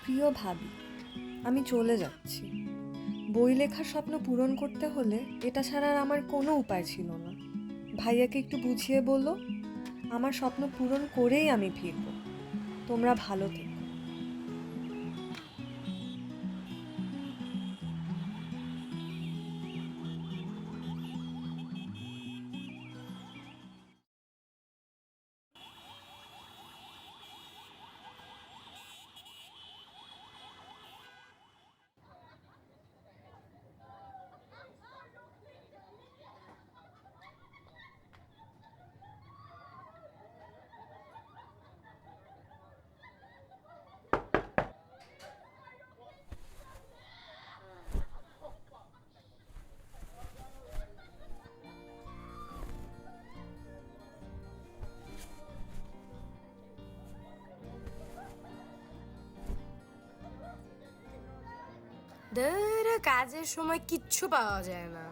প্রিয় ভাবি, আমি চলে যাচ্ছি। বই লেখার স্বপ্ন পূরণ করতে হলে এটা ছাড়া আর আমার কোনো উপায় ছিল না। ভাইয়াকে একটু বুঝিয়ে বলো, আমার স্বপ্ন পূরণ করেই আমি ফিরব। তোমরা ভালো থেকো। কাজের সময় কিচ্ছু পাওয়া যায় না,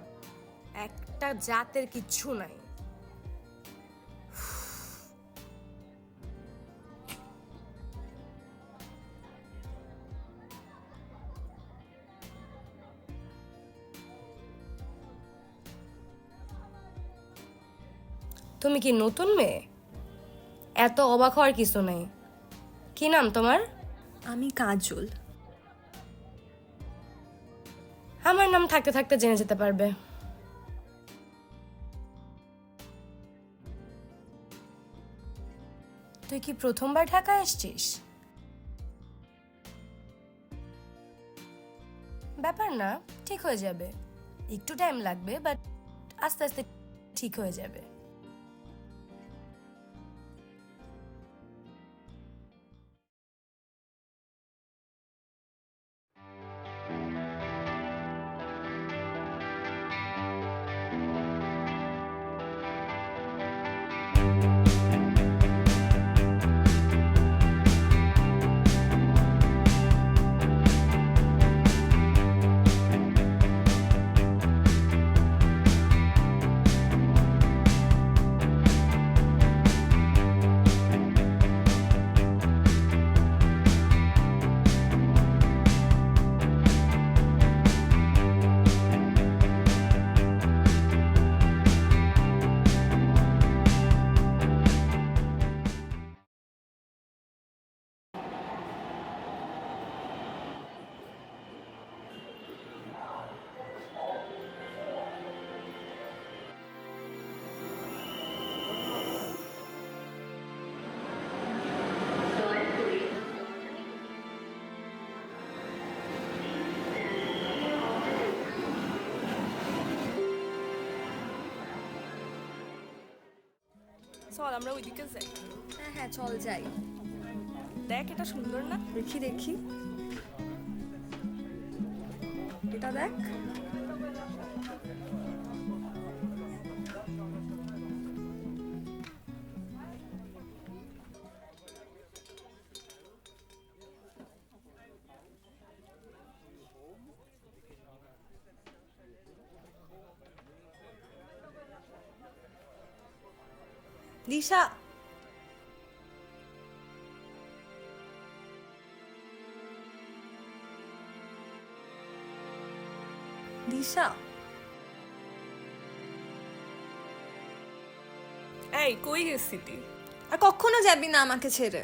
একটা জাতের কিচ্ছু নাই। তুমি কি নতুন মেয়ে? এত অবাক হওয়ার কিছু নাই। কি নাম তোমার? আমি কাজল। আমার নাম থাকতে থাকতে জেনে যেতে পারবে। তুই কি প্রথমবার ঢাকা আসছিস? ব্যাপার না, ঠিক হয়ে যাবে। একটু টাইম লাগবে, বাট আস্তে আস্তে ঠিক হয়ে যাবে। চল আমরা ওইদিকে যাই। হ্যাঁ হ্যাঁ, চল যাই। দেখ এটা সুন্দর না? দেখি দেখি, এটা দেখ। দিশা, দিশা, এই কই গেছিলি? আর কখনো যাবি না আমাকে ছেড়ে।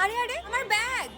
আরে আরে, আমার ব্যাগ।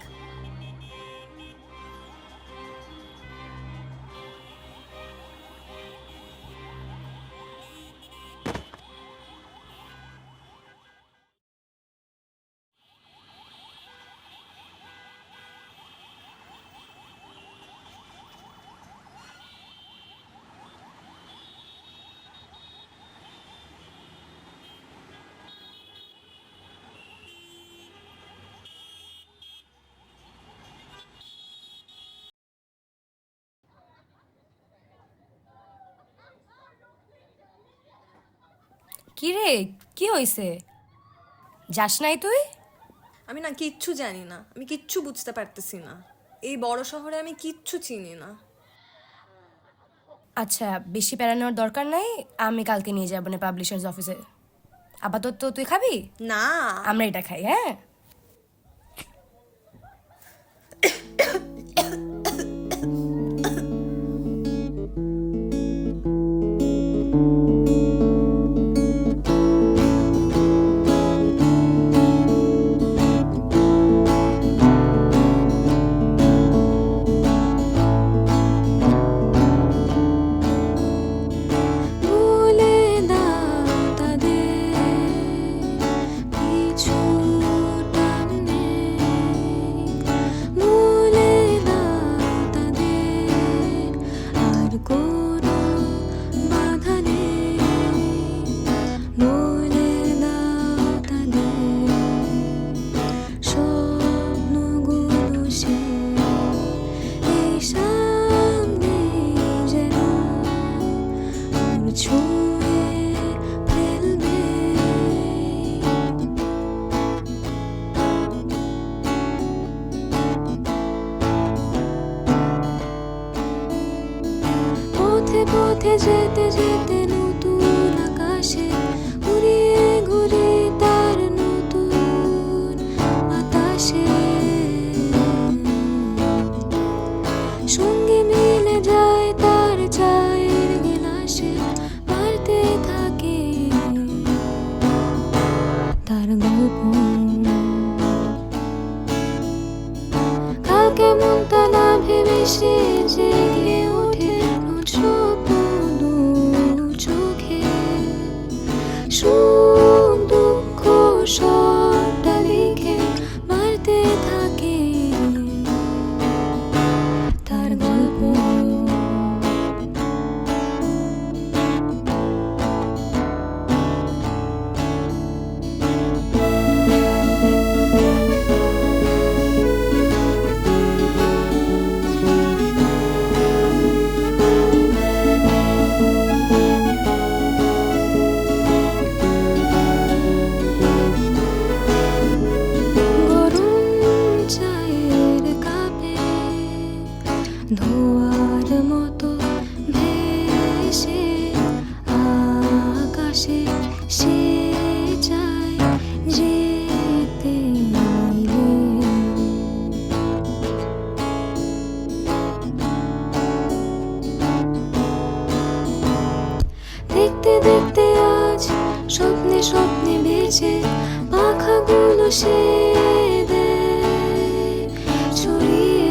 কি রে, কি হইছে? যাস নাই তুই? আমি না কিচ্ছু জানি না, আমি কিচ্ছু বুঝতে পারতেছি না। এই বড় শহরে আমি কিচ্ছু চিনি না। আচ্ছা, বেশি প্যারা নেওয়ার দরকার নাই, আমি কালকে নিয়ে যাবো না পাবলিশার্স অফিসে। আপাতত তুই খাবি? না। আমরা এটা খাই, হ্যাঁ? বলে দাও তাদের পিছু টানে, বলে দাও তাদের আর কোনো বাধা নেই, বলে দাও তাদের স্বপ্নগুলো সে এই সামনে যেন ছুঁয়ে ফেলবে। পথে পথে যেতে যেতে নতুন আকাশে ঘুরিয়ে ঘুরে তার নতুন বাতাসে সঙ্গে মিলে যায় তার চায়ের গিলাসে, বাড়তে থাকে তার গল্প। কালকে মনটা না ভেবে সে জেগে ওঠে স্বপ্ন দু চোখে, সুখ দুঃখ সবটা লিখে বাড়তে থাকে তার গল্প। গরম চায়ের কাপে ধোয়ার মতো ভেসে আকাশে সে চায় যেতে মিলে। দেখতে দেখতে আজ স্বপ্নে স্বপ্নে বেঁচে পাখাগুলো সে দেয় ছড়িয়ে।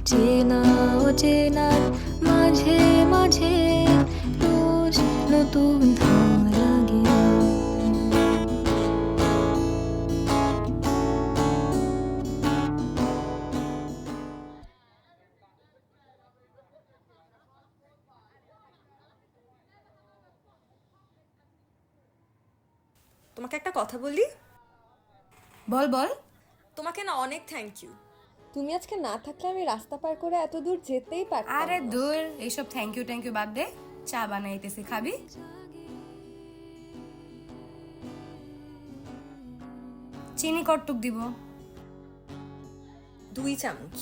চেনা অচেনার মাঝে মাঝে রোজ নতুন ধাওয়া লাগে। তোমাকে একটা কথা বলি? বল বল। তোমাকে না অনেক থ্যাংক ইউ। তুমি আজকে না থাকলে আমি রাস্তা পার করে এত দূর যেতেই পারতাম আরে না। দূর, এইসব থ্যাংক ইউ ট্যাংক ইউ বাদ দে, চা বানাইতেছি, খাবি? চিনি কটুক দিব? 2 চামচ।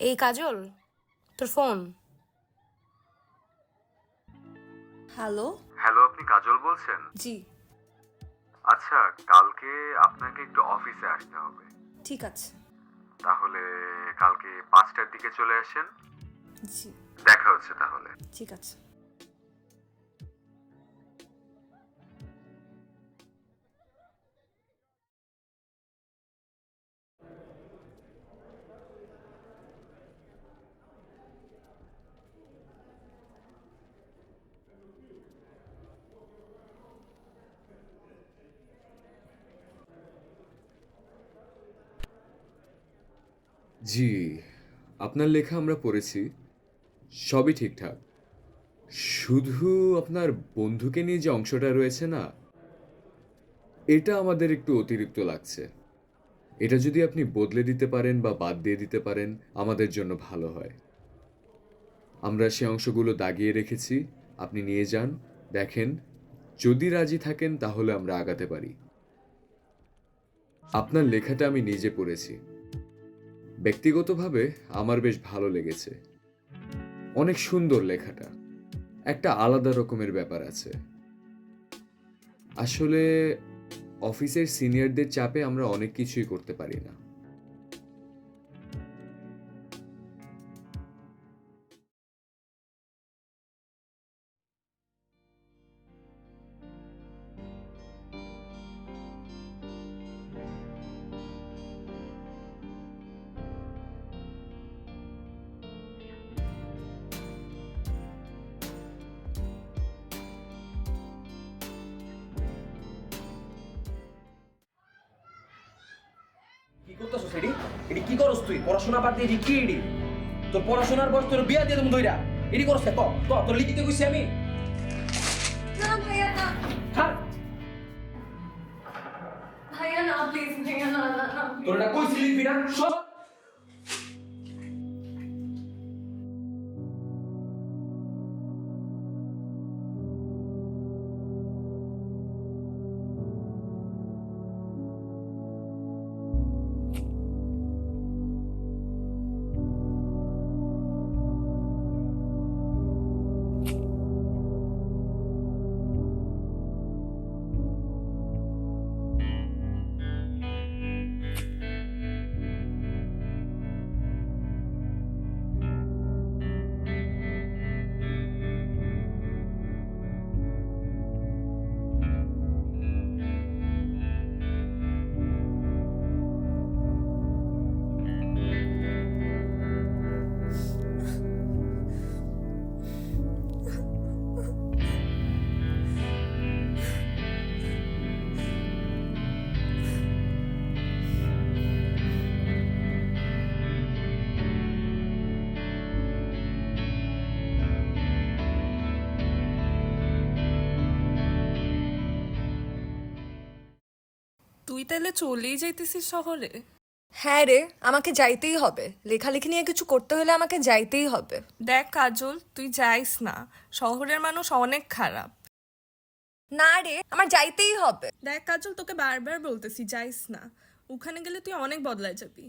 এই কাজল, তোর ফোন। হ্যালো। হ্যালো, আপনি কাজল বলছেন? জি। আচ্ছা, কালকে আপনাকে একটু অফিসে আসতে হবে। ঠিক আছে। তাহলে কালকে 5টার দিকে চলে আসেন। জি। দেখা হচ্ছে তাহলে। ঠিক আছে। জি, আপনার লেখা আমরা পড়েছি, সবই ঠিকঠাক। শুধু আপনার বন্ধুকে নিয়ে যে অংশটা রয়েছে না, এটা আমাদের একটু অতিরিক্ত লাগছে। এটা যদি আপনি বদলে দিতে পারেন বা বাদ দিয়ে দিতে পারেন, আমাদের জন্য ভালো হয়। আমরা সে অংশগুলো দাগিয়ে রেখেছি, আপনি নিয়ে যান, দেখেন, যদি রাজি থাকেন তাহলে আমরা আগাতে পারি। আপনার লেখাটা আমি নিজে পড়েছি, ব্যক্তিগতভাবে আমার বেশ ভালো লেগেছে। অনেক সুন্দর লেখাটা, একটা আলাদা রকমের ব্যাপার আছে। আসলে অফিসের সিনিয়রদের চাপে আমরা অনেক কিছুই করতে পারি না। কি করতেছস এডি? এডি কি করস তুই? পড়াশোনা বাদ দিয়ে এডি কি এডি? তোর পড়াশোনার বয়স তোর বিয়া দিয়ে তুমি দইরা। এডি করস কে? তোর লিখিতে কইছি আমি। না ভাইয়া না। ছাড়। ভাইয়া না, প্লিজ ভাইয়া না না না। তোর এটা কইছি লিখবি না? সব তুই তাহলে চলেই যাইতেছিস শহরে? হ্যাঁ রে, আমাকে যাইতেই হবে। লেখালেখি নিয়ে কিছু করতে হলে আমাকে যাইতেই হবে। দেখ কাজল, তুই যাইস না। শহরের মানুষ অনেক খারাপ। না রে, আমার যাইতেই হবে। দেখ কাজল, তোকে বারবার বলতেছি যাইস না। ওখানে গেলে তুই অনেক বদলায় যাবি।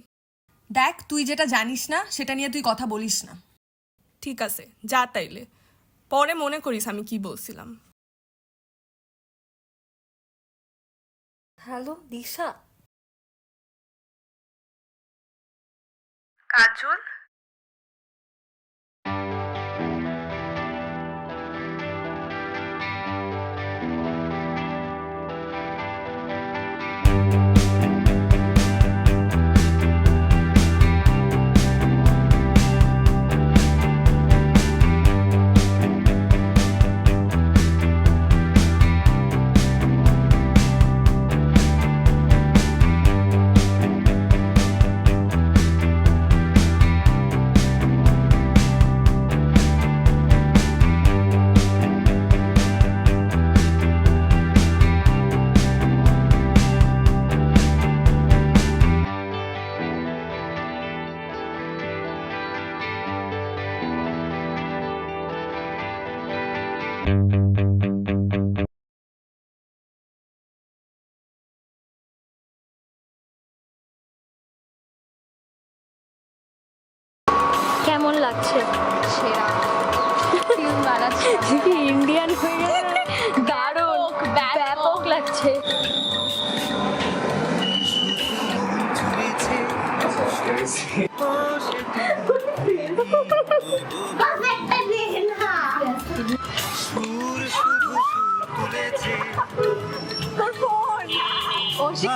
দেখ, তুই যেটা জানিস না সেটা নিয়ে তুই কথা বলিস না। ঠিক আছে, যা তাইলে। পরে মনে করিস আমি কি বলছিলাম। হ্যালো দিশা। কাজল, বানাচ্ছে সেরা ফিল্ম বানাচ্ছে কি ইন্ডিয়ান হয়ে গেছে দারুণ ব্যাপক লাগছে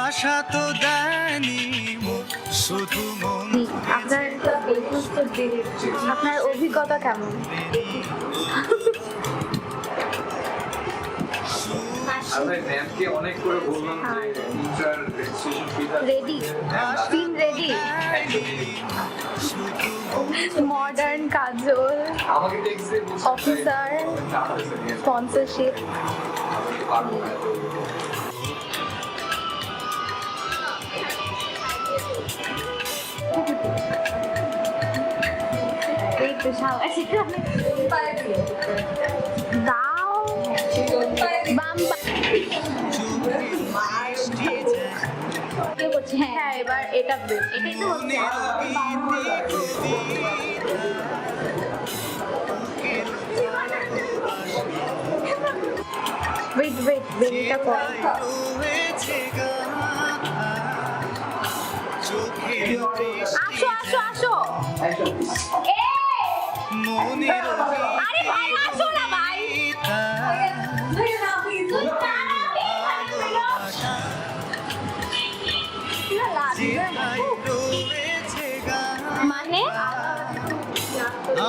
আশা তো দেয়নি শুধু মন আপনার অভিজ্ঞতা কেমন আমি ম্যামকে অনেক করে বললাম যে ইন্টার রেজিস্ট্রেশন ফিটা রেডি স্ক্রিন রেডি মডার্ন কাজল আমাকে টেক্সট দিয়ে বলছে অফিসার স্পন্সরশিপ এই তো সাবাস দাও বাম হ্যাঁ এবার এটা এটাই তো হচ্ছে ওয়েট বেরিটা কর আসো আরে ভাই আসো না ভাই মানে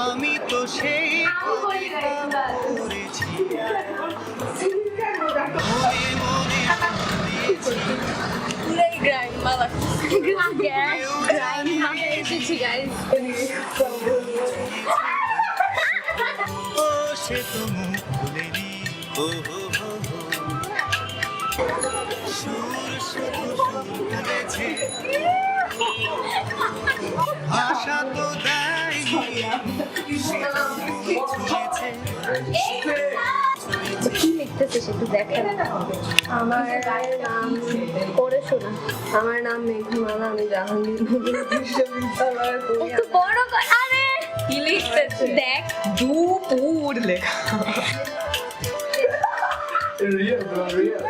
আমি তো সেই ও সে তো মুখ খুলেনি ও হো হো হো সুর শুধু তুলেছে আশা তো দেয়নি ছুঁয়েছে কি লিখতেছিস একটু দেখেন আমার নাম পড়ে শোনা আমার নাম মেঘমালা, আমি জাহাঙ্গীরনগর বিশ্ববিদ্যালয়ে পড়ি। একটু বড় কর আরে কি লিখতেছে দেখ দুপুর লেখা রিয়েল রিয়েল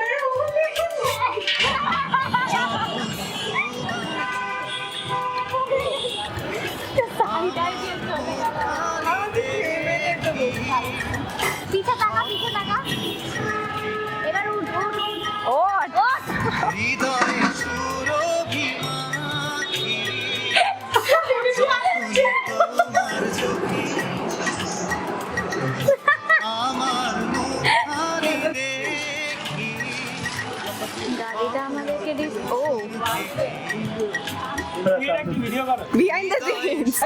পিছে টাকা এবার উঠ ওঠ হৃদয়ে সুরভিমানী তোমার চোখে আমার মুখারি দেখি গাড়িটা আমাদেরকে দিস ও বিহাইন্ড দ্য সিনস